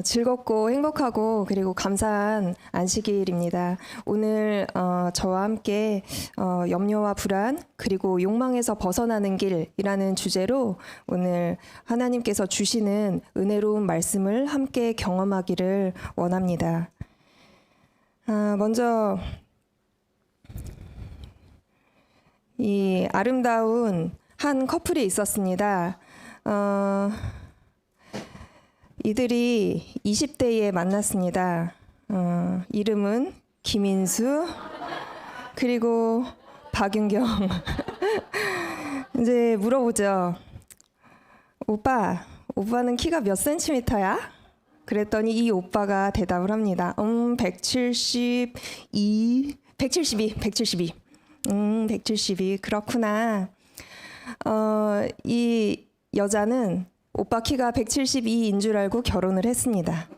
즐겁고 행복하고 그리고 감사한 안식일입니다. 오늘 저와 함께 염려와 불안 그리고 욕망에서 벗어나는 길이라는 주제로 오늘 하나님께서 주시는 은혜로운 말씀을 함께 경험하기를 원합니다. 먼저 이 아름다운 한 커플이 있었습니다. 이들이 20대에 만났습니다. 이름은 김인수 그리고 박윤경. 이제 물어보죠. 오빠는 키가 몇 센티미터야? 그랬더니 이 오빠가 대답을 합니다. 172. 172. 그렇구나. 이 여자는 오빠 키가 172인 줄 알고 결혼을 했습니다.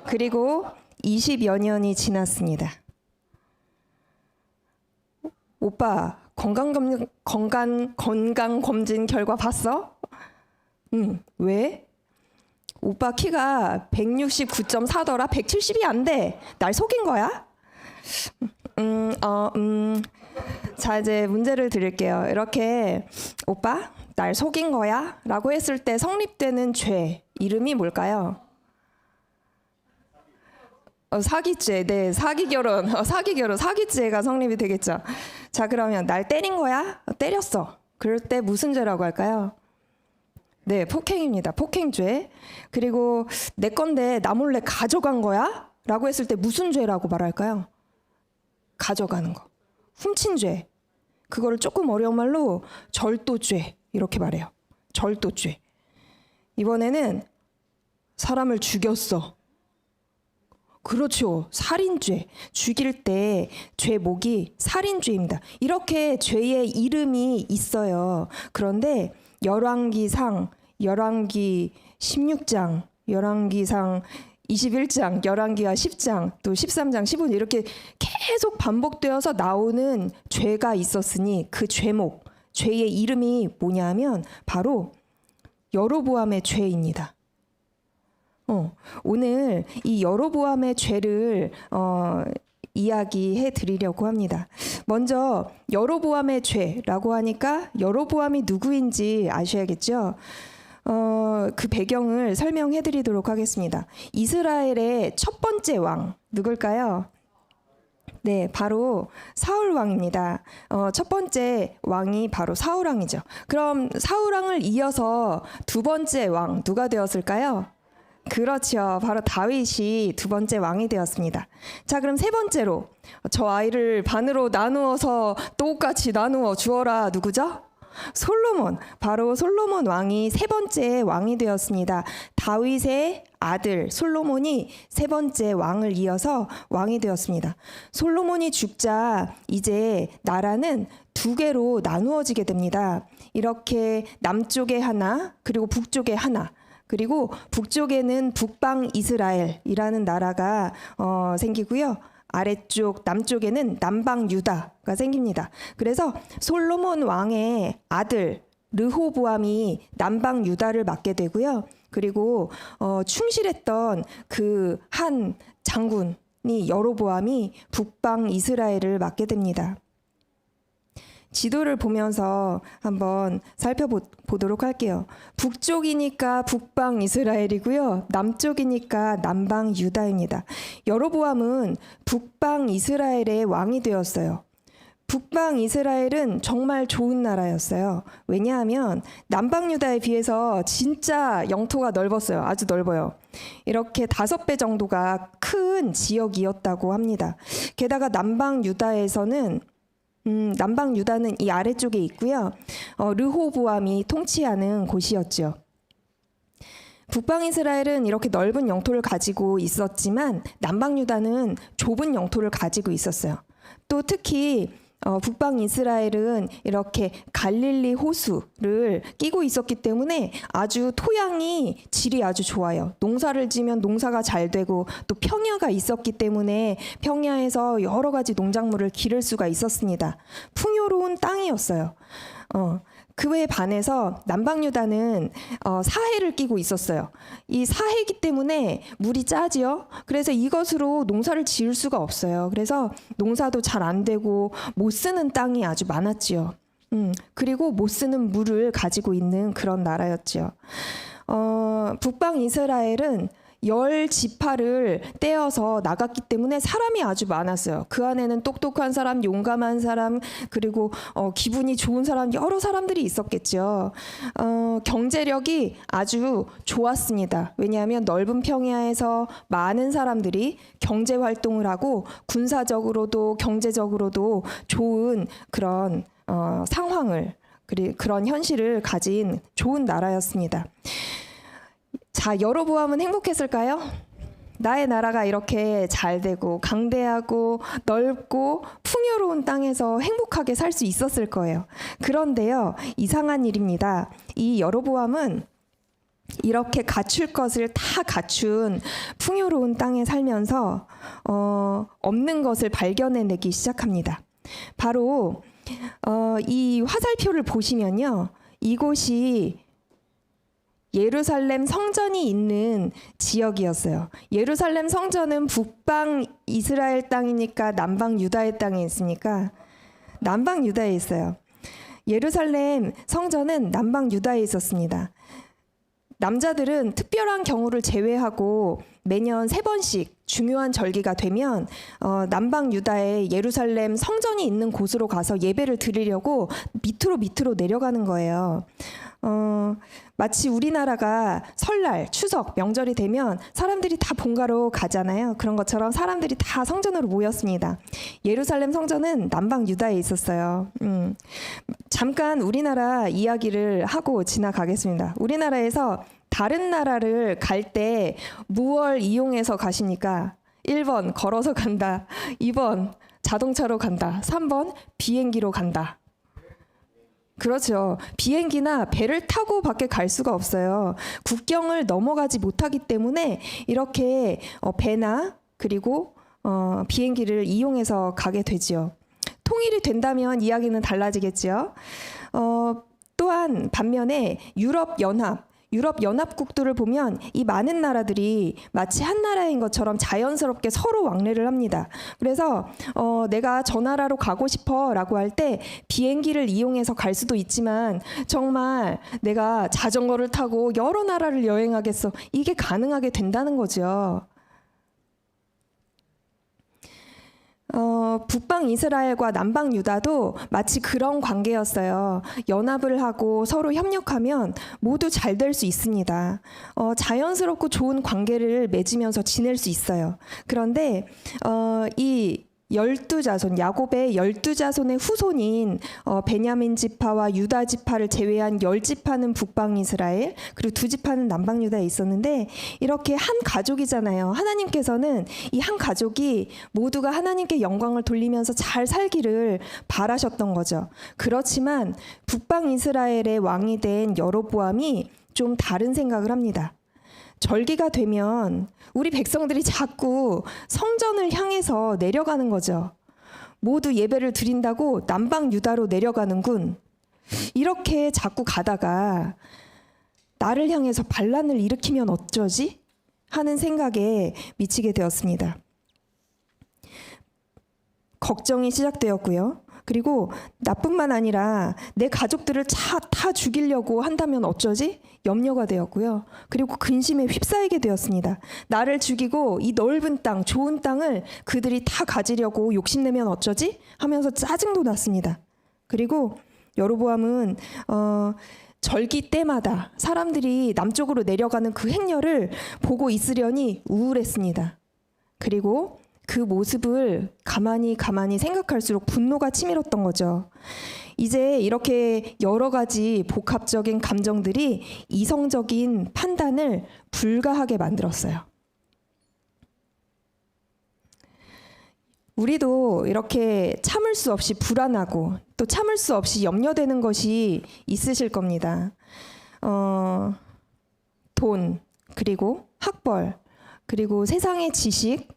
그리고 20여 년이 지났습니다. 오빠 건강검진 결과 봤어? 왜? 오빠 키가 169.4더라. 170이 안 돼. 날 속인 거야? 자, 이제 문제를 드릴게요. 이렇게 오빠 날 속인 거야? 라고 했을 때 성립되는 죄 이름이 뭘까요? 사기죄. 네, 사기결혼. 사기죄가 성립이 되겠죠. 자, 그러면 날 때린 거야? 때렸어. 그럴 때 무슨 죄라고 할까요? 네, 폭행입니다. 폭행죄. 그리고 내 건데 나 몰래 가져간 거야? 라고 했을 때 무슨 죄라고 말할까요? 가져가는 거. 훔친 죄. 그거를 조금 어려운 말로 절도죄 이렇게 말해요. 절도죄. 이번에는 사람을 죽였어. 그렇죠. 살인죄. 죽일 때 죄목이 살인죄입니다. 이렇게 죄의 이름이 있어요. 그런데 열왕기상, 열왕기 16장, 열왕기상 21장, 열왕기하 10장, 또 13장, 15장 이렇게 계속 반복되어서 나오는 죄가 있었으니 그 죄목, 죄의 이름이 뭐냐면 바로 여로보암의 죄입니다. 오늘 이 여로보암의 죄를 이야기해 드리려고 합니다. 먼저 여로보암의 죄라고 하니까 여로보암이 누구인지 아셔야겠죠? 그 배경을 설명해 드리도록 하겠습니다. 이스라엘의 첫 번째 왕 누굴까요? 네, 바로 사울 왕입니다. 첫 번째 왕이 바로 사울 왕이죠. 그럼 사울 왕을 이어서 두 번째 왕 누가 되었을까요? 그렇죠. 바로 다윗이 두 번째 왕이 되었습니다. 자, 그럼 세 번째로 저 아이를 반으로 나누어서 똑같이 나누어 주어라 누구죠? 솔로몬. 바로 솔로몬 왕이 세 번째 왕이 되었습니다. 다윗의 아들 솔로몬이 세 번째 왕을 이어서 왕이 되었습니다. 솔로몬이 죽자 이제 나라는 두 개로 나누어지게 됩니다. 이렇게 남쪽에 하나 그리고 북쪽에 하나 그리고 북쪽에는 북방 이스라엘이라는 나라가 생기고요. 아래쪽 남쪽에는 남방 유다가 생깁니다. 그래서 솔로몬 왕의 아들 르호보암이 남방 유다를 맡게 되고요. 그리고 충실했던 그 한 장군이 여로보암이 북방 이스라엘을 맡게 됩니다. 지도를 보면서 한번 살펴보도록 할게요. 북쪽이니까 북방 이스라엘이고요. 남쪽이니까 남방 유다입니다. 여로보암은 북방 이스라엘의 왕이 되었어요. 북방 이스라엘은 정말 좋은 나라였어요. 왜냐하면 남방 유다에 비해서 진짜 영토가 넓었어요. 아주 넓어요. 이렇게 5배 정도가 큰 지역이었다고 합니다. 게다가 남방 유다에서는 남방 유다는 이 아래쪽에 있고요. 르호보암이 통치하는 곳이었죠. 북방 이스라엘은 이렇게 넓은 영토를 가지고 있었지만 남방 유다는 좁은 영토를 가지고 있었어요. 또 특히 북방 이스라엘은 이렇게 갈릴리 호수를 끼고 있었기 때문에 아주 토양이 질이 아주 좋아요. 농사를 지면 농사가 잘 되고 또 평야가 있었기 때문에 평야에서 여러 가지 농작물을 기를 수가 있었습니다. 풍요로운 땅이었어요. 그에 반해서 남방유다는 사해를 끼고 있었어요. 이 사해이기 때문에 물이 짜지요. 그래서 이것으로 농사를 지을 수가 없어요. 그래서 농사도 잘 안 되고 못 쓰는 땅이 아주 많았지요. 그리고 못 쓰는 물을 가지고 있는 그런 나라였지요. 북방 이스라엘은 10지파를 떼어서 나갔기 때문에 사람이 아주 많았어요. 그 안에는 똑똑한 사람, 용감한 사람, 그리고 기분이 좋은 사람, 여러 사람들이 있었겠죠. 경제력이 아주 좋았습니다. 왜냐하면 넓은 평야에서 많은 사람들이 경제 활동을 하고 군사적으로도 경제적으로도 좋은 그런 상황을, 그런 현실을 가진 좋은 나라였습니다. 자, 여로보암은 행복했을까요? 나의 나라가 이렇게 잘 되고 강대하고 넓고 풍요로운 땅에서 행복하게 살 수 있었을 거예요. 그런데요, 이상한 일입니다. 이 여로보암은 이렇게 갖출 것을 다 갖춘 풍요로운 땅에 살면서 없는 것을 발견해내기 시작합니다. 바로 이 화살표를 보시면요, 이곳이 예루살렘 성전이 있는 지역이었어요. 예루살렘 성전은 북방 이스라엘 땅이니까 남방 유다의 땅에 있으니까 남방 유다에 있어요. 예루살렘 성전은 남방 유다에 있었습니다. 남자들은 특별한 경우를 제외하고 매년 3번씩 중요한 절기가 되면 남방 유다의 예루살렘 성전이 있는 곳으로 가서 예배를 드리려고 밑으로 내려가는 거예요. 마치 우리나라가 설날, 추석, 명절이 되면 사람들이 다 본가로 가잖아요. 그런 것처럼 사람들이 다 성전으로 모였습니다. 예루살렘 성전은 남방 유다에 있었어요. 잠깐 우리나라 이야기를 하고 지나가겠습니다. 우리나라에서 다른 나라를 갈 때 무엇을 이용해서 가십니까? 1번 걸어서 간다. 2번 자동차로 간다. 3번 비행기로 간다. 그렇죠. 비행기나 배를 타고 밖에 갈 수가 없어요. 국경을 넘어가지 못하기 때문에 이렇게 배나 그리고 비행기를 이용해서 가게 되지요. 통일이 된다면 이야기는 달라지겠지요. 또한 반면에 유럽연합국들을 보면 이 많은 나라들이 마치 한 나라인 것처럼 자연스럽게 서로 왕래를 합니다. 그래서 내가 저 나라로 가고 싶어 라고 할 때 비행기를 이용해서 갈 수도 있지만 정말 내가 자전거를 타고 여러 나라를 여행하겠어. 이게 가능하게 된다는 거죠. 북방 이스라엘과 남방 유다도 마치 그런 관계였어요. 연합을 하고 서로 협력하면 모두 잘 될 수 있습니다. 자연스럽고 좋은 관계를 맺으면서 지낼 수 있어요. 그런데 이 12자손, 야곱의 12자손의 후손인 베냐민 지파와 유다 지파를 제외한 10지파는 북방 이스라엘, 그리고 2지파는 남방 유다에 있었는데 이렇게 한 가족이잖아요. 하나님께서는 이 한 가족이 모두가 하나님께 영광을 돌리면서 잘 살기를 바라셨던 거죠. 그렇지만 북방 이스라엘의 왕이 된 여로보암이 좀 다른 생각을 합니다. 절기가 되면 우리 백성들이 자꾸 성전을 향해서 내려가는 거죠. 모두 예배를 드린다고 남방 유다로 내려가는군. 이렇게 자꾸 가다가 나를 향해서 반란을 일으키면 어쩌지? 하는 생각에 미치게 되었습니다. 걱정이 시작되었고요. 그리고 나뿐만 아니라 내 가족들을 다 죽이려고 한다면 어쩌지? 염려가 되었고요. 그리고 근심에 휩싸이게 되었습니다. 나를 죽이고 이 넓은 땅, 좋은 땅을 그들이 다 가지려고 욕심내면 어쩌지? 하면서 짜증도 났습니다. 그리고 여로보암은 절기 때마다 사람들이 남쪽으로 내려가는 그 행렬을 보고 있으려니 우울했습니다. 그리고 그 모습을 가만히 생각할수록 분노가 치밀었던 거죠. 이제 이렇게 여러 가지 복합적인 감정들이 이성적인 판단을 불가하게 만들었어요. 우리도 이렇게 참을 수 없이 불안하고 또 참을 수 없이 염려되는 것이 있으실 겁니다. 돈, 그리고 학벌, 그리고 세상의 지식,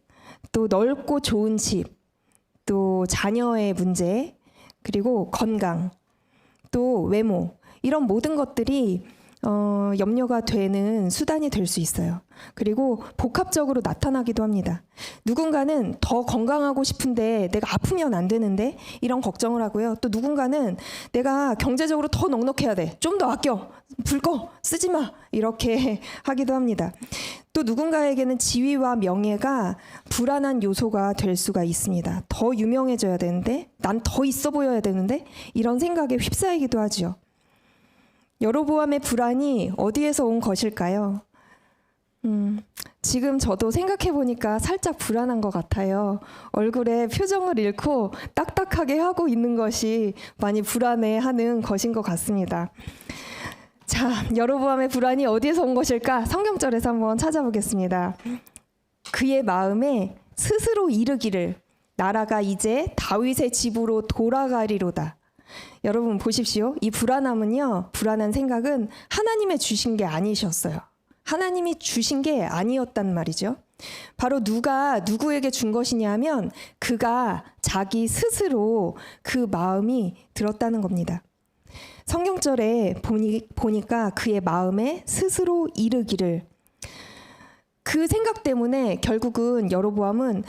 또 넓고 좋은 집, 또 자녀의 문제, 그리고 건강, 또 외모, 이런 모든 것들이 염려가 되는 수단이 될 수 있어요. 그리고 복합적으로 나타나기도 합니다. 누군가는 더 건강하고 싶은데 내가 아프면 안 되는데 이런 걱정을 하고요. 또 누군가는 내가 경제적으로 더 넉넉해야 돼. 좀 더 아껴. 불 꺼. 쓰지 마. 이렇게 하기도 합니다. 또 누군가에게는 지위와 명예가 불안한 요소가 될 수가 있습니다. 더 유명해져야 되는데 난 더 있어 보여야 되는데 이런 생각에 휩싸이기도 하죠. 여로보암의 불안이 어디에서 온 것일까요? 지금 저도 생각해 보니까 살짝 불안한 것 같아요. 얼굴에 표정을 잃고 딱딱하게 하고 있는 것이 많이 불안해하는 것인 것 같습니다. 자, 여로보암의 불안이 어디에서 온 것일까? 성경절에서 한번 찾아보겠습니다. 그의 마음에 스스로 이르기를 나라가 이제 다윗의 집으로 돌아가리로다. 여러분 보십시오. 이 불안함은요, 불안한 생각은 하나님의 주신 게 아니셨어요. 하나님이 주신 게 아니었단 말이죠. 바로 누가 누구에게 준 것이냐 하면 그가 자기 스스로 그 마음이 들었다는 겁니다. 성경절에 보니까 그의 마음에 스스로 이르기를, 그 생각 때문에 결국은 여로보암은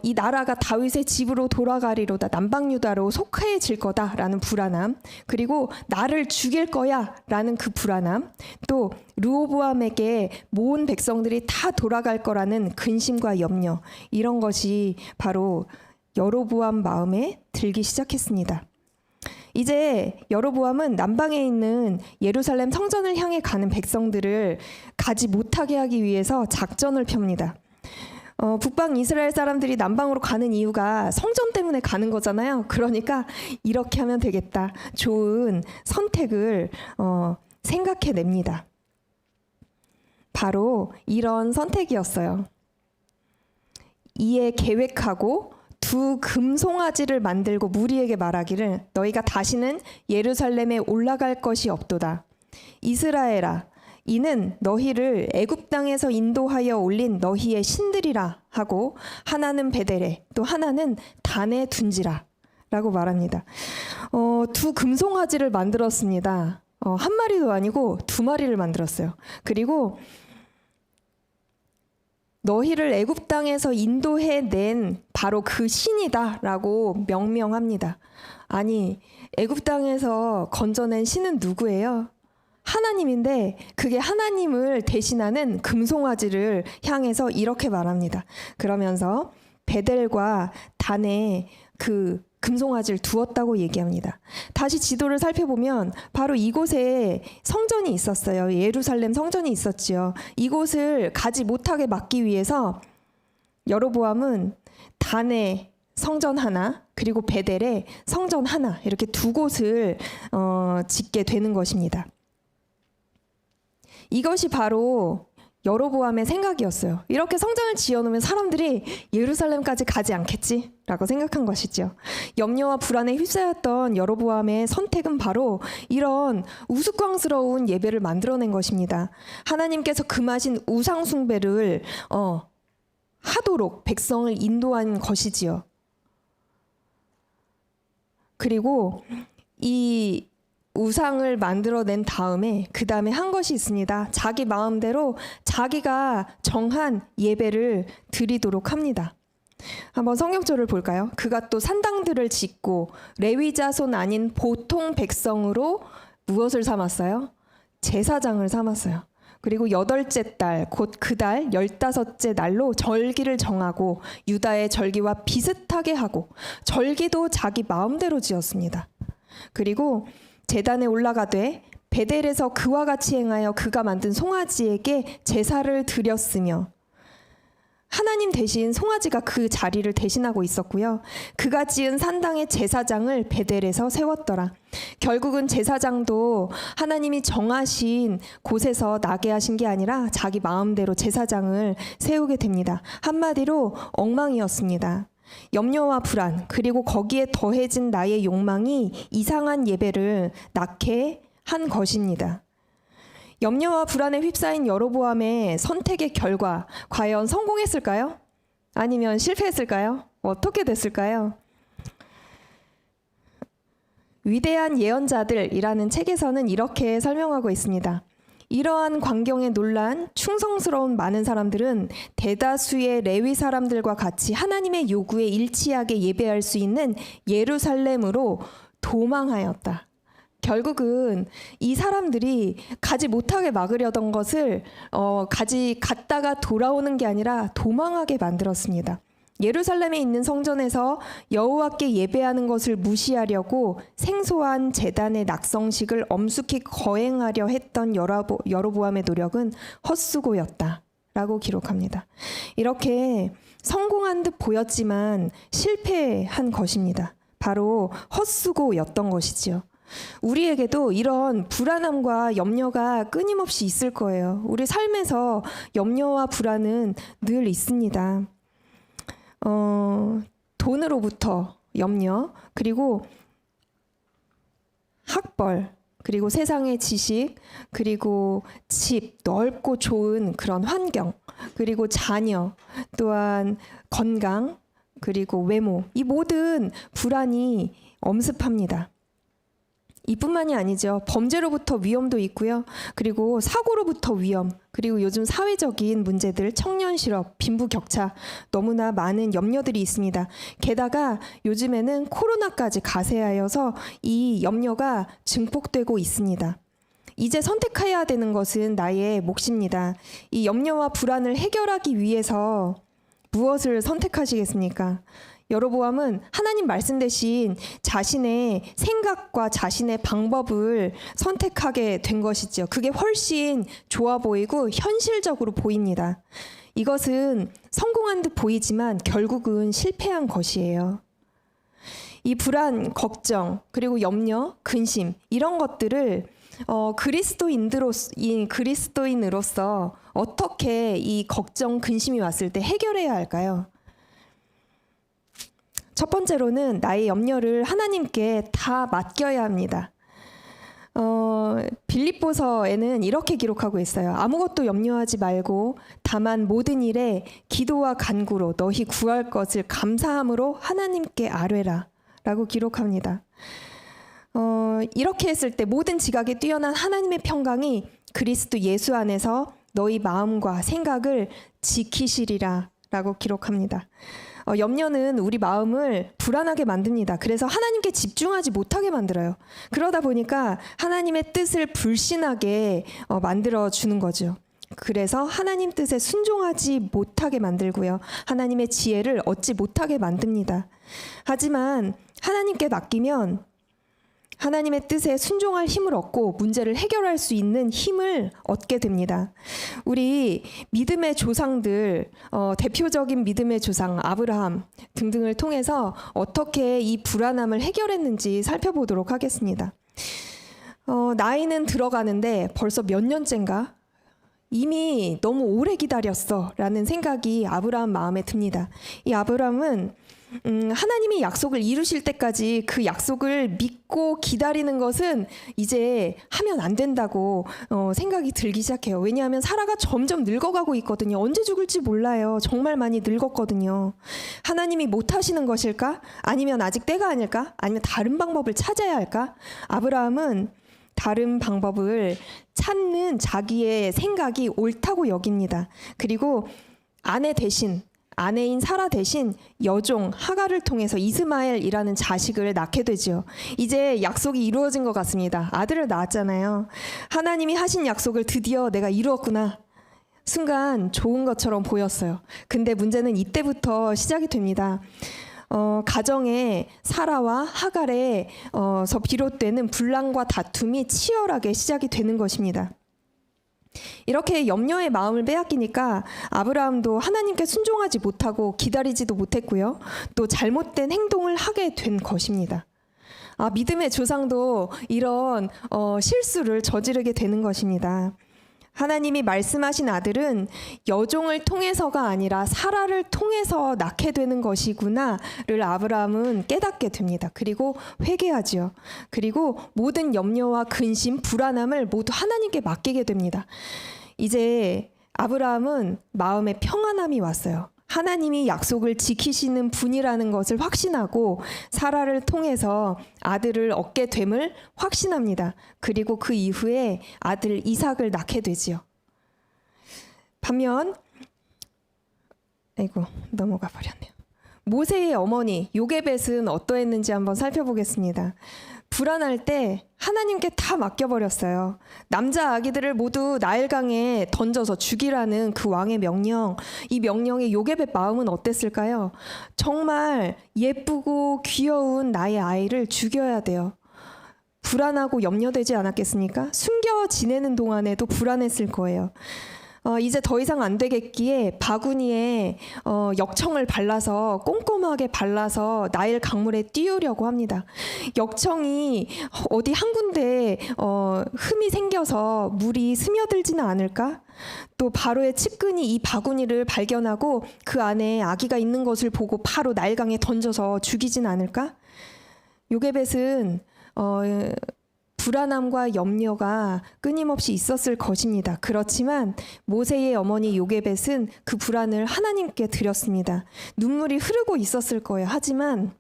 이 나라가 다윗의 집으로 돌아가리로다, 남방유다로 속해질 거다라는 불안함, 그리고 나를 죽일 거야라는 그 불안함, 또 르호보암에게 모은 백성들이 다 돌아갈 거라는 근심과 염려, 이런 것이 바로 여로보암 마음에 들기 시작했습니다. 이제 여로보암은 남방에 있는 예루살렘 성전을 향해 가는 백성들을 가지 못하게 하기 위해서 작전을 펴니다. 북방 이스라엘 사람들이 남방으로 가는 이유가 성전 때문에 가는 거잖아요. 그러니까 이렇게 하면 되겠다. 좋은 선택을 생각해냅니다. 바로 이런 선택이었어요. 이에 계획하고 두 금송아지를 만들고 무리에게 말하기를 너희가 다시는 예루살렘에 올라갈 것이 없도다. 이스라엘아, 이는 너희를 애굽 땅에서 인도하여 올린 너희의 신들이라 하고 하나는 베델에 또 하나는 단에 둔지라 라고 말합니다. 두 금송아지를 만들었습니다. 한 마리도 아니고 두 마리를 만들었어요. 그리고 너희를 애굽 땅에서 인도해낸 바로 그 신이다라고 명명합니다. 아니, 애굽 땅에서 건져낸 신은 누구예요? 하나님인데 그게 하나님을 대신하는 금송아지를 향해서 이렇게 말합니다. 그러면서 베델과 단에 그 금송아지를 두었다고 얘기합니다. 다시 지도를 살펴보면 바로 이곳에 성전이 있었어요. 예루살렘 성전이 있었지요. 이곳을 가지 못하게 막기 위해서 여로보암은 단에 성전 하나, 그리고 베델에 성전 하나, 이렇게 두 곳을 짓게 되는 것입니다. 이것이 바로 여로보암의 생각이었어요. 이렇게 성전을 지어놓으면 사람들이 예루살렘까지 가지 않겠지? 라고 생각한 것이죠. 염려와 불안에 휩싸였던 여로보암의 선택은 바로 이런 우스꽝스러운 예배를 만들어낸 것입니다. 하나님께서 금하신 우상 숭배를 하도록 백성을 인도한 것이지요. 그리고 이 우상을 만들어낸 다음에 그 다음에 한 것이 있습니다. 자기 마음대로 자기가 정한 예배를 드리도록 합니다. 한번 성경절을 볼까요? 그가 또 산당들을 짓고 레위 자손 아닌 보통 백성으로 무엇을 삼았어요? 제사장을 삼았어요. 그리고 8째 달, 곧 그 달 15째 날로 절기를 정하고 유다의 절기와 비슷하게 하고 절기도 자기 마음대로 지었습니다. 그리고 제단에 올라가되 베델에서 그와 같이 행하여 그가 만든 송아지에게 제사를 드렸으며, 하나님 대신 송아지가 그 자리를 대신하고 있었고요. 그가 지은 산당의 제사장을 베델에서 세웠더라. 결국은 제사장도 하나님이 정하신 곳에서 나게 하신 게 아니라 자기 마음대로 제사장을 세우게 됩니다. 한마디로 엉망이었습니다. 염려와 불안, 그리고 거기에 더해진 나의 욕망이 이상한 예배를 낳게 한 것입니다. 염려와 불안에 휩싸인 여로보암의 선택의 결과 과연 성공했을까요? 아니면 실패했을까요? 어떻게 됐을까요? 위대한 예언자들이라는 책에서는 이렇게 설명하고 있습니다. 이러한 광경에 놀란 충성스러운 많은 사람들은 대다수의 레위 사람들과 같이 하나님의 요구에 일치하게 예배할 수 있는 예루살렘으로 도망하였다. 결국은 이 사람들이 가지 못하게 막으려던 것을 갔다가 돌아오는 게 아니라 도망하게 만들었습니다. 예루살렘에 있는 성전에서 여호와께 예배하는 것을 무시하려고 생소한 제단의 낙성식을 엄숙히 거행하려 했던 여로보암의 노력은 헛수고였다라고 기록합니다. 이렇게 성공한 듯 보였지만 실패한 것입니다. 바로 헛수고였던 것이지요. 우리에게도 이런 불안함과 염려가 끊임없이 있을 거예요. 우리 삶에서 염려와 불안은 늘 있습니다. 돈으로부터 염려, 그리고 학벌, 그리고 세상의 지식, 그리고 집, 넓고 좋은 그런 환경, 그리고 자녀, 또한 건강, 그리고 외모, 이 모든 불안이 엄습합니다. 이뿐만이 아니죠. 범죄로부터 위험도 있고요. 그리고 사고로부터 위험, 그리고 요즘 사회적인 문제들, 청년 실업, 빈부격차, 너무나 많은 염려들이 있습니다. 게다가 요즘에는 코로나까지 가세하여서 이 염려가 증폭되고 있습니다. 이제 선택해야 되는 것은 나의 몫입니다. 이 염려와 불안을 해결하기 위해서 무엇을 선택하시겠습니까? 여로보암은 하나님 말씀 대신 자신의 생각과 자신의 방법을 선택하게 된 것이죠. 그게 훨씬 좋아 보이고 현실적으로 보입니다. 이것은 성공한 듯 보이지만 결국은 실패한 것이에요. 이 불안, 걱정, 그리고 염려, 근심 이런 것들을 그리스도인으로서 어떻게 이 걱정, 근심이 왔을 때 해결해야 할까요? 첫 번째로는 나의 염려를 하나님께 다 맡겨야 합니다. 빌립보서에는 이렇게 기록하고 있어요. 아무것도 염려하지 말고 다만 모든 일에 기도와 간구로 너희 구할 것을 감사함으로 하나님께 아뢰라 라고 기록합니다. 이렇게 했을 때 모든 지각에 뛰어난 하나님의 평강이 그리스도 예수 안에서 너희 마음과 생각을 지키시리라 라고 기록합니다. 염려는 우리 마음을 불안하게 만듭니다. 그래서 하나님께 집중하지 못하게 만들어요. 그러다 보니까 하나님의 뜻을 불신하게 만들어 주는 거죠. 그래서 하나님 뜻에 순종하지 못하게 만들고요. 하나님의 지혜를 얻지 못하게 만듭니다. 하지만 하나님께 맡기면 하나님의 뜻에 순종할 힘을 얻고 문제를 해결할 수 있는 힘을 얻게 됩니다. 우리 믿음의 조상들, 대표적인 믿음의 조상 아브라함 등등을 통해서 어떻게 이 불안함을 해결했는지 살펴보도록 하겠습니다. 나이는 들어가는데 벌써 몇 년째인가? 이미 너무 오래 기다렸어 라는 생각이 아브라함 마음에 듭니다. 이 아브라함은 하나님이 약속을 이루실 때까지 그 약속을 믿고 기다리는 것은 이제 하면 안 된다고 생각이 들기 시작해요. 왜냐하면 사라가 점점 늙어가고 있거든요. 언제 죽을지 몰라요. 정말 많이 늙었거든요. 하나님이 못 하시는 것일까? 아니면 아직 때가 아닐까? 아니면 다른 방법을 찾아야 할까? 아브라함은 다른 방법을 찾는 자기의 생각이 옳다고 여깁니다. 그리고 아내인 사라 대신 여종 하갈을 통해서 이스마엘이라는 자식을 낳게 되죠. 이제 약속이 이루어진 것 같습니다. 아들을 낳았잖아요. 하나님이 하신 약속을 드디어 내가 이루었구나. 순간 좋은 것처럼 보였어요. 근데 문제는 이때부터 시작이 됩니다. 가정에 사라와 하갈에서 비롯되는 분란과 다툼이 치열하게 시작이 되는 것입니다. 이렇게 염려의 마음을 빼앗기니까 아브라함도 하나님께 순종하지 못하고 기다리지도 못했고요. 또 잘못된 행동을 하게 된 것입니다. 믿음의 조상도 이런 실수를 저지르게 되는 것입니다. 하나님이 말씀하신 아들은 여종을 통해서가 아니라 사라를 통해서 낳게 되는 것이구나를 아브라함은 깨닫게 됩니다. 그리고 회개하지요. 그리고 모든 염려와 근심, 불안함을 모두 하나님께 맡기게 됩니다. 이제 아브라함은 마음에 평안함이 왔어요. 하나님이 약속을 지키시는 분이라는 것을 확신하고 사라를 통해서 아들을 얻게 됨을 확신합니다. 그리고 그 이후에 아들 이삭을 낳게 되지요. 반면 넘어가 버렸네요. 모세의 어머니 요게벳은 어떠했는지 한번 살펴보겠습니다. 불안할 때 하나님께 다 맡겨버렸어요. 남자 아기들을 모두 나일강에 던져서 죽이라는 그 왕의 명령, 이 명령의 요게벳 마음은 어땠을까요? 정말 예쁘고 귀여운 나의 아이를 죽여야 돼요. 불안하고 염려되지 않았겠습니까? 숨겨 지내는 동안에도 불안했을 거예요. 이제 더 이상 안 되겠기에 바구니에 역청을 발라서 꼼꼼하게 발라서 나일 강물에 띄우려고 합니다. 역청이 어디 한 군데 흠이 생겨서 물이 스며들지는 않을까? 또 바로의 측근이 이 바구니를 발견하고 그 안에 아기가 있는 것을 보고 바로 나일강에 던져서 죽이진 않을까? 요게벳은 불안함과 염려가 끊임없이 있었을 것입니다. 그렇지만 모세의 어머니 요게벳은 그 불안을 하나님께 드렸습니다. 눈물이 흐르고 있었을 거예요. 하지만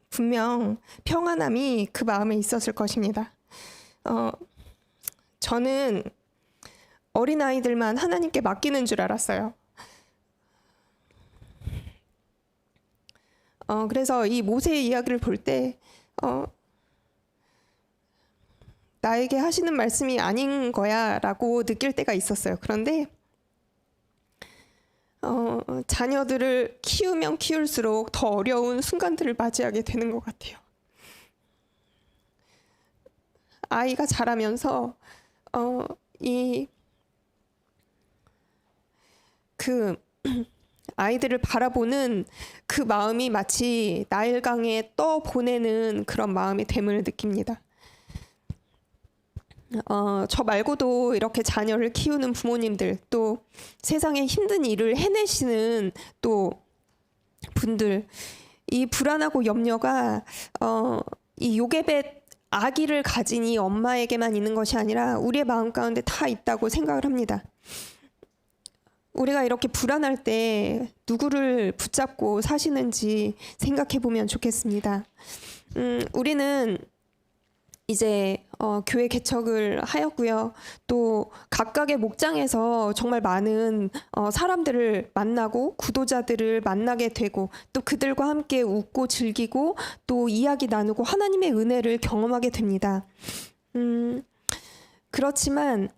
분명 평안함이 그 마음에 있었을 것입니다. 저는 어린아이들만 하나님께 맡기는 줄 알았어요. 그래서 이 모세의 이야기를 볼 때 나에게 하시는 말씀이 아닌 거야 라고 느낄 때가 있었어요. 그런데 자녀들을 키우면 키울수록 더 어려운 순간들을 맞이하게 되는 것 같아요. 아이가 자라면서 그 아이들을 바라보는 그 마음이 마치 나일강에 떠보내는 그런 마음이 됨을 느낍니다. 저 말고도 이렇게 자녀를 키우는 부모님들, 또 세상에 힘든 일을 해내시는 또 분들, 이 불안하고 염려가 이 요게벳 아기를 가진 이 엄마에게만 있는 것이 아니라 우리의 마음 가운데 다 있다고 생각을 합니다. 우리가 이렇게 불안할 때 누구를 붙잡고 사시는지 생각해 보면 좋겠습니다. 우리는 이제 교회 개척을 하였고요. 또 각각의 목장에서 정말 많은 사람들을 만나고 구도자들을 만나게 되고 또 그들과 함께 웃고 즐기고 또 이야기 나누고 하나님의 은혜를 경험하게 됩니다. 그렇지만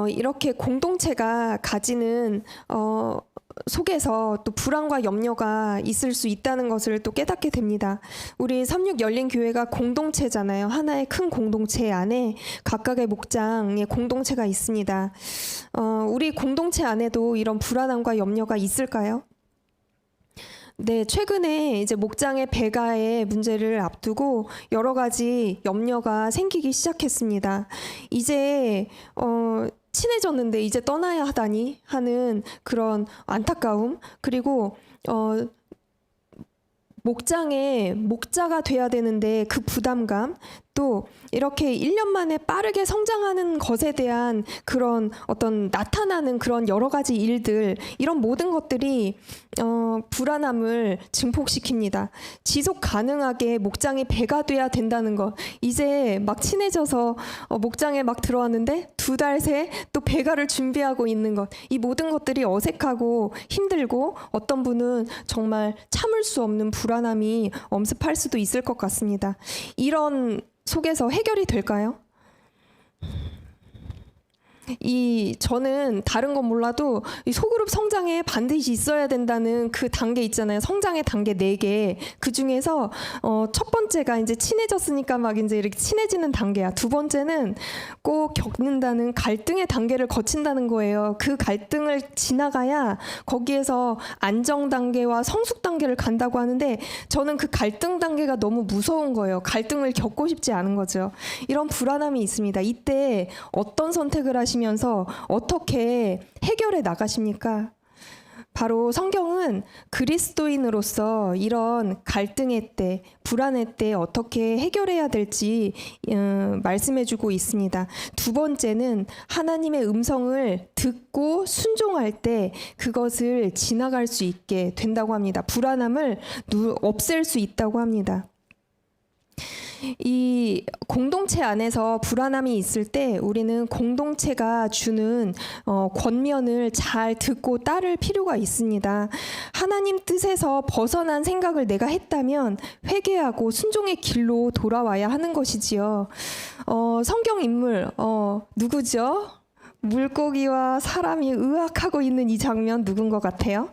이렇게 공동체가 가지는 속에서 또 불안과 염려가 있을 수 있다는 것을 또 깨닫게 됩니다. 우리 36 열린 교회가 공동체잖아요. 하나의 큰 공동체 안에 각각의 목장의 공동체가 있습니다. 우리 공동체 안에도 이런 불안함과 염려가 있을까요? 네, 최근에 이제 목장의 배가의 문제를 앞두고 여러 가지 염려가 생기기 시작했습니다. 이제 친해졌는데 이제 떠나야 하다니 하는 그런 안타까움, 그리고 목장의 목자가 돼야 되는데 그 부담감, 또 이렇게 1년 만에 빠르게 성장하는 것에 대한 그런 어떤 나타나는 그런 여러 가지 일들, 이런 모든 것들이 불안함을 증폭시킵니다. 지속 가능하게 목장이 배가 돼야 된다는 것, 이제 막 친해져서 목장에 막 들어왔는데 2달 새 또 배가를 준비하고 있는 것, 이 모든 것들이 어색하고 힘들고 어떤 분은 정말 참을 수 없는 불안함이 엄습할 수도 있을 것 같습니다. 이런 속에서 해결이 될까요? 저는 다른 건 몰라도 이 소그룹 성장에 반드시 있어야 된다는 그 단계 있잖아요. 성장의 단계 4개. 그 중에서 첫 번째가 이제 친해졌으니까 막 이제 이렇게 친해지는 단계야. 두 번째는 꼭 겪는다는 갈등의 단계를 거친다는 거예요. 그 갈등을 지나가야 거기에서 안정 단계와 성숙 단계를 간다고 하는데, 저는 그 갈등 단계가 너무 무서운 거예요. 갈등을 겪고 싶지 않은 거죠. 이런 불안함이 있습니다. 이때 어떤 선택을 하시면서 어떻게 해결해 나가십니까? 바로 성경은 그리스도인으로서 이런 갈등의 때, 불안의 때 어떻게 해결해야 될지 말씀해주고 있습니다. 두 번째는 하나님의 음성을 듣고 순종할 때 그것을 지나갈 수 있게 된다고 합니다. 불안함을 없앨 수 있다고 합니다. 이 공동체 안에서 불안함이 있을 때 우리는 공동체가 주는 권면을 잘 듣고 따를 필요가 있습니다. 하나님 뜻에서 벗어난 생각을 내가 했다면 회개하고 순종의 길로 돌아와야 하는 것이지요. 성경 인물 누구죠? 물고기와 사람이 의학하고 있는 이 장면 누군 것 같아요?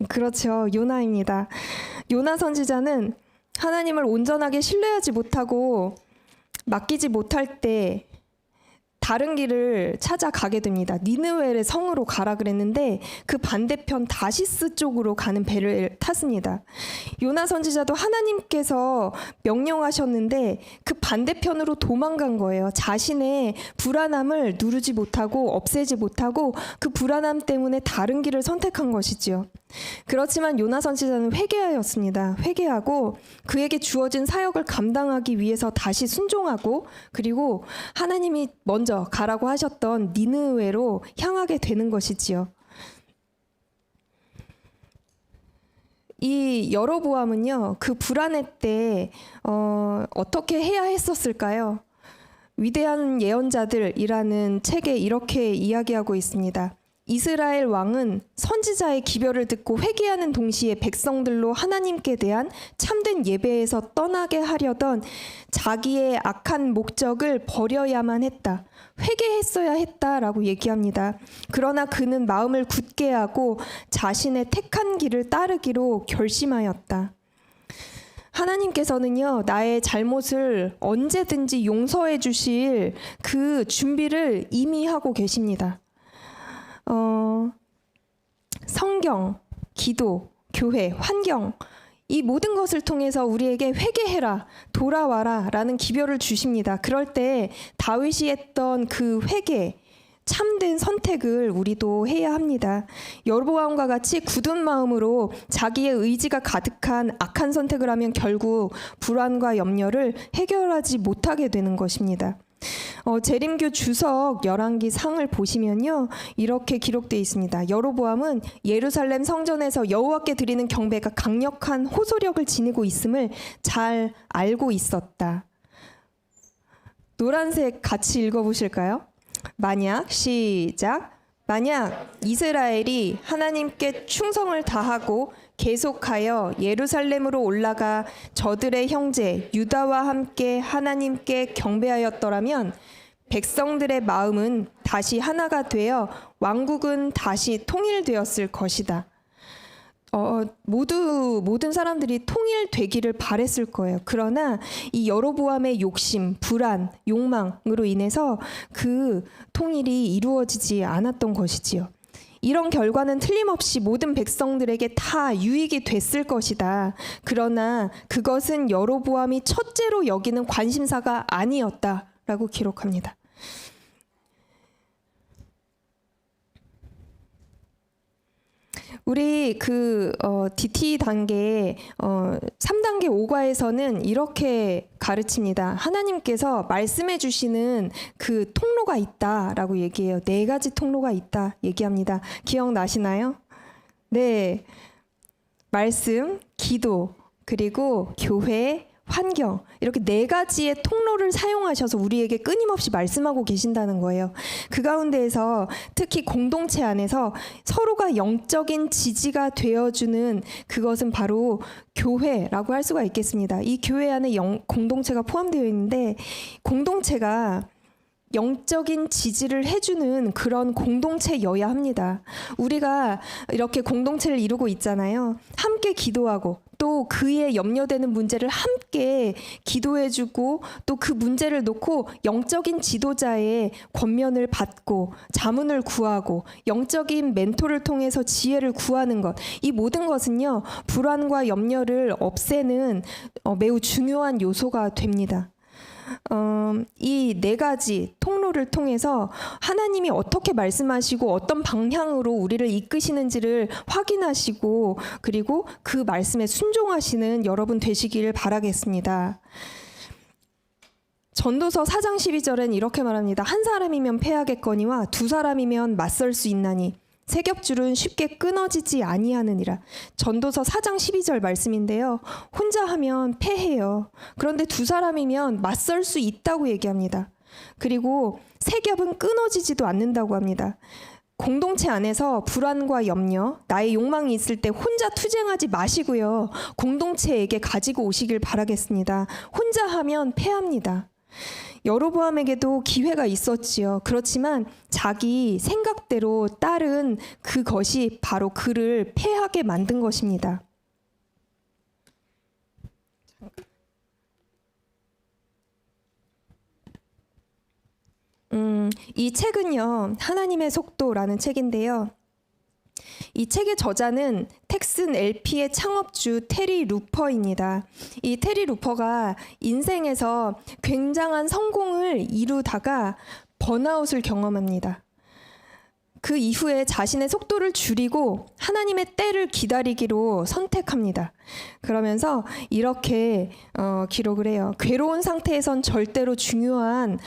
그렇죠. 요나입니다. 요나 선지자는 하나님을 온전하게 신뢰하지 못하고 맡기지 못할 때 다른 길을 찾아가게 됩니다. 니느웨의 성으로 가라 그랬는데 그 반대편 다시스 쪽으로 가는 배를 탔습니다. 요나 선지자도 하나님께서 명령하셨는데 그 반대편으로 도망간 거예요. 자신의 불안함을 누르지 못하고 없애지 못하고 그 불안함 때문에 다른 길을 선택한 것이지요. 그렇지만 요나 선지자는 회개하였습니다. 회개하고 그에게 주어진 사역을 감당하기 위해서 다시 순종하고 그리고 하나님이 먼저 가라고 하셨던 니느웨로 향하게 되는 것이지요. 이 여로보암은요, 그 불안의 때 어떻게 해야 했었을까요? 위대한 예언자들이라는 책에 이렇게 이야기하고 있습니다. 이스라엘 왕은 선지자의 기별을 듣고 회개하는 동시에 백성들로 하나님께 대한 참된 예배에서 떠나게 하려던 자기의 악한 목적을 버려야만 했다. 회개했어야 했다라고 얘기합니다. 그러나 그는 마음을 굳게 하고 자신의 택한 길을 따르기로 결심하였다. 하나님께서는요, 나의 잘못을 언제든지 용서해 주실 그 준비를 이미 하고 계십니다. 성경, 기도, 교회, 환경 이 모든 것을 통해서 우리에게 회개해라, 돌아와라 라는 기별을 주십니다. 그럴 때 다윗이 했던 그 회개, 참된 선택을 우리도 해야 합니다. 여로보암과 같이 굳은 마음으로 자기의 의지가 가득한 악한 선택을 하면 결국 불안과 염려를 해결하지 못하게 되는 것입니다. 재림교 주석 열왕기 상을 보시면요, 이렇게 기록되어 있습니다. 여로보암은 예루살렘 성전에서 여호와께 드리는 경배가 강력한 호소력을 지니고 있음을 잘 알고 있었다. 노란색 같이 읽어보실까요? 만약 이스라엘이 하나님께 충성을 다하고 계속하여 예루살렘으로 올라가 저들의 형제 유다와 함께 하나님께 경배하였더라면 백성들의 마음은 다시 하나가 되어 왕국은 다시 통일되었을 것이다. 모든 사람들이 통일되기를 바랬을 거예요. 그러나 이 여로보암의 욕심, 불안, 욕망으로 인해서 그 통일이 이루어지지 않았던 것이지요. 이런 결과는 틀림없이 모든 백성들에게 다 유익이 됐을 것이다. 그러나 그것은 여로보암이 첫째로 여기는 관심사가 아니었다라고 기록합니다. 우리 DT 단계 3단계 5과에서는 이렇게 가르칩니다. 하나님께서 말씀해 주시는 그 통로가 있다라고 얘기해요. 4가지 통로가 있다 얘기합니다. 기억나시나요? 네. 말씀, 기도, 그리고 교회, 환경, 이렇게 4가지의 통로를 사용하셔서 우리에게 끊임없이 말씀하고 계신다는 거예요. 그 가운데에서 특히 공동체 안에서 서로가 영적인 지지가 되어주는 그것은 바로 교회라고 할 수가 있겠습니다. 이 교회 안에 공동체가 포함되어 있는데, 공동체가 영적인 지지를 해주는 그런 공동체여야 합니다. 우리가 이렇게 공동체를 이루고 있잖아요. 함께 기도하고 또 그에 염려되는 문제를 함께 기도해주고 또 그 문제를 놓고 영적인 지도자의 권면을 받고 자문을 구하고 영적인 멘토를 통해서 지혜를 구하는 것, 이 모든 것은요, 불안과 염려를 없애는 매우 중요한 요소가 됩니다. 이 네 가지 통로를 통해서 하나님이 어떻게 말씀하시고 어떤 방향으로 우리를 이끄시는지를 확인하시고 그리고 그 말씀에 순종하시는 여러분 되시길 바라겠습니다. 전도서 4장 12절엔 이렇게 말합니다. 한 사람이면 패하겠거니와 두 사람이면 맞설 수 있나니 세 겹줄은 쉽게 끊어지지 아니하느니라. 전도서 4장 12절 말씀인데요. 혼자 하면 패해요. 그런데 두 사람이면 맞설 수 있다고 얘기합니다. 그리고 세 겹은 끊어지지도 않는다고 합니다. 공동체 안에서 불안과 염려, 나의 욕망이 있을 때 혼자 투쟁하지 마시고요. 공동체에게 가지고 오시길 바라겠습니다. 혼자 하면 패합니다. 여로보암에게도 기회가 있었지요. 그렇지만 자기 생각대로 따른 그것이 바로 그를 패하게 만든 것입니다. 이 책은요, 하나님의 속도라는 책인데요. 이 책의 저자는 텍슨 LP의 창업주 테리 루퍼입니다. 이 테리 루퍼가 인생에서 굉장한 성공을 이루다가 번아웃을 경험합니다. 그 이후에 자신의 속도를 줄이고 하나님의 때를 기다리기로 선택합니다. 그러면서 이렇게 기록을 해요. 괴로운 상태에선 절대로 중요한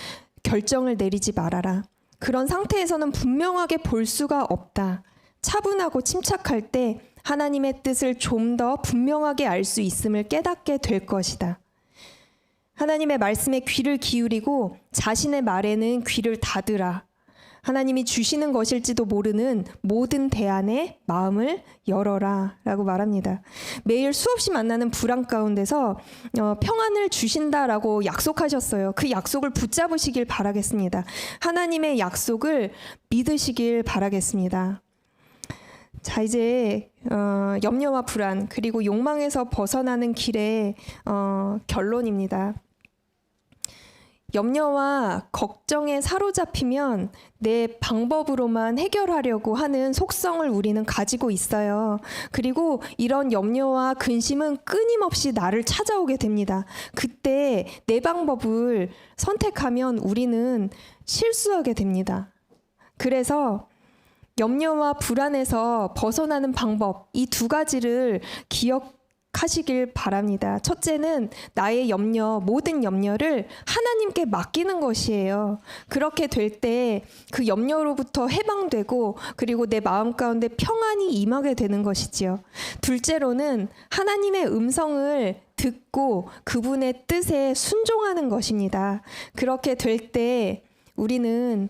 결정을 내리지 말아라. 그런 상태에서는 분명하게 볼 수가 없다. 차분하고 침착할 때 하나님의 뜻을 좀 더 분명하게 알 수 있음을 깨닫게 될 것이다. 하나님의 말씀에 귀를 기울이고 자신의 말에는 귀를 닫으라. 하나님이 주시는 것일지도 모르는 모든 대안에 마음을 열어라 라고 말합니다. 매일 수없이 만나는 불안 가운데서 평안을 주신다라고 약속하셨어요. 그 약속을 붙잡으시길 바라겠습니다. 하나님의 약속을 믿으시길 바라겠습니다. 자, 이제 염려와 불안 그리고 욕망에서 벗어나는 길의 결론입니다. 염려와 걱정에 사로잡히면 내 방법으로만 해결하려고 하는 속성을 우리는 가지고 있어요. 그리고 이런 염려와 근심은 끊임없이 나를 찾아오게 됩니다. 그때 내 방법을 선택하면 우리는 실수하게 됩니다. 그래서 염려와 불안에서 벗어나는 방법, 이 두 가지를 기억하시길 바랍니다. 첫째는 나의 염려, 모든 염려를 하나님께 맡기는 것이에요. 그렇게 될 때 그 염려로부터 해방되고 그리고 내 마음 가운데 평안이 임하게 되는 것이지요. 둘째로는 하나님의 음성을 듣고 그분의 뜻에 순종하는 것입니다. 그렇게 될 때 우리는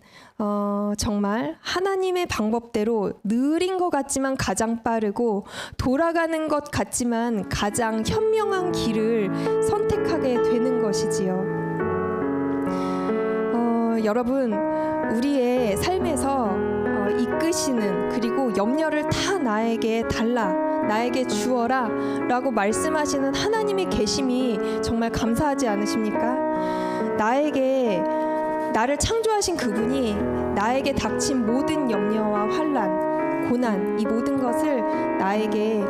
정말 하나님의 방법대로 느린 것 같지만 가장 빠르고 돌아가는 것 같지만 가장 현명한 길을 선택하게 되는 것이지요. 여러분, 우리의 삶에서 이끄시는 그리고 염려를 다 나에게 달라, 나에게 주어라 라고 말씀하시는 하나님의 계심이 정말 감사하지 않으십니까? 나를 창조하신 그분이 나에게 닥친 모든 염려와 환난, 고난, 이 모든 것을 나에게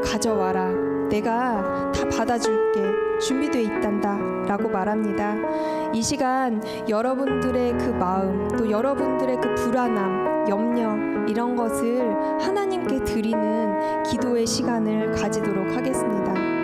가져와라. 내가 다 받아줄게. 준비되어 있단다 라고 말합니다. 이 시간 여러분들의 그 마음, 또 여러분들의 그 불안함, 염려 이런 것을 하나님께 드리는 기도의 시간을 가지도록 하겠습니다.